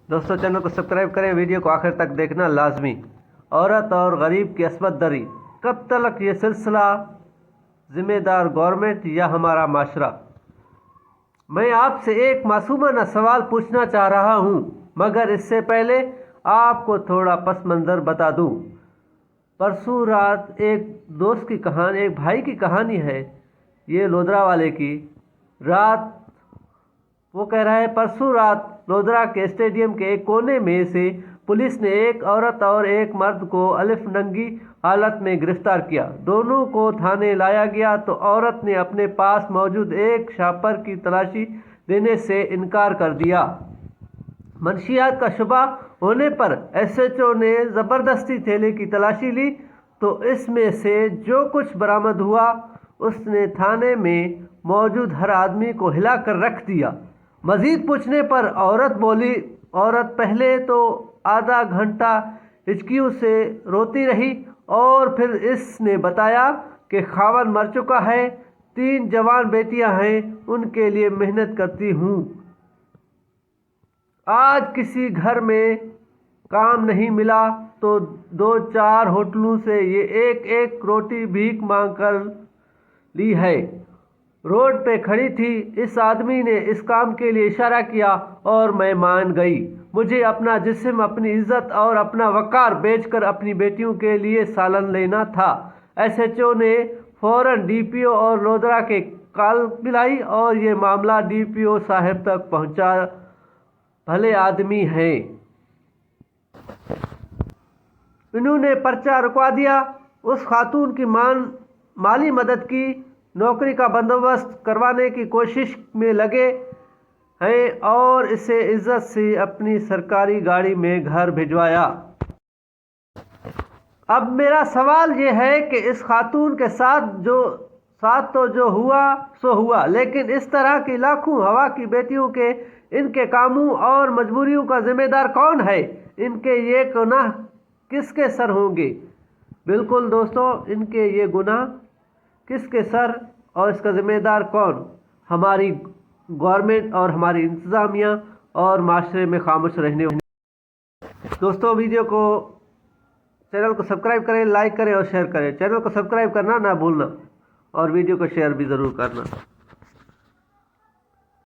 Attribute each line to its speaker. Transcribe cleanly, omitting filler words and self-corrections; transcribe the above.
Speaker 1: दोस्तों चैनल को सब्सक्राइब करें, वीडियो को आखिर तक देखना लाजमी। औरत और गरीब की अस्मत दरी, कब तक ये सिलसिला, जिम्मेदार गवर्नमेंट या हमारा माशरा? मैं आपसे एक मासूमाना सवाल पूछना चाह रहा हूँ, मगर इससे पहले आपको थोड़ा पस मंज़र बता दूँ। परसों रात एक दोस्त की कहानी, एक भाई की कहानी है ये लोधरा वाले की। रात वो कह रहा है, परसों रात लोधरा के स्टेडियम के एक कोने में से पुलिस ने एक औरत और एक मर्द को अलिफ नंगी हालत में गिरफ्तार किया। दोनों को थाने लाया गया तो औरत ने अपने पास मौजूद एक शापर की तलाशी देने से इनकार कर दिया। मंशियात का शुबा होने पर एसएचओ ने ज़बरदस्ती थैले की तलाशी ली तो इसमें से जो कुछ बरामद हुआ उसने थाने में मौजूद हर आदमी को हिलाकर रख दिया। मज़ीद पूछने पर औरत बोली, औरत पहले तो आधा घंटा हिचकियों से रोती रही और फिर इसने बताया कि खावन मर चुका है, 3 जवान बेटियां हैं, उनके लिए मेहनत करती हूँ। आज किसी घर में काम नहीं मिला तो 2-4 होटलों से ये एक रोटी भीख मांग कर ली है। रोड पे खड़ी थी, इस आदमी ने इस काम के लिए इशारा किया और मैं मान गई। मुझे अपना जिस्म, अपनी इज्जत और अपना वक़ार बेचकर अपनी बेटियों के लिए सालन लेना था। एसएचओ ने फौरन डीपीओ और लोधरा के कॉल मिलाई और ये मामला डीपीओ साहब तक पहुंचा। भले आदमी हैं, इन्होंने पर्चा रुकवा दिया। उस खातून की माली मदद की, नौकरी का बंदोबस्त करवाने की कोशिश में लगे हैं और इसे इज्जत से अपनी सरकारी गाड़ी में घर भिजवाया। अब मेरा सवाल ये है कि इस खातून के साथ तो जो हुआ सो हुआ, लेकिन इस तरह की लाखों हवा की बेटियों के इनके कामों और मजबूरियों का जिम्मेदार कौन है? इनके ये गुनाह किसके सर होंगे? बिल्कुल दोस्तों, इनके ये गुनाह किसके सर और इसका ज़िम्मेदार कौन? हमारी गवर्नमेंट और हमारी इंतज़ामिया और माशरे में खामोश रहने। दोस्तों चैनल को सब्सक्राइब करें, लाइक करें और शेयर करें। चैनल को सब्सक्राइब करना ना भूलना और वीडियो को शेयर भी ज़रूर करना।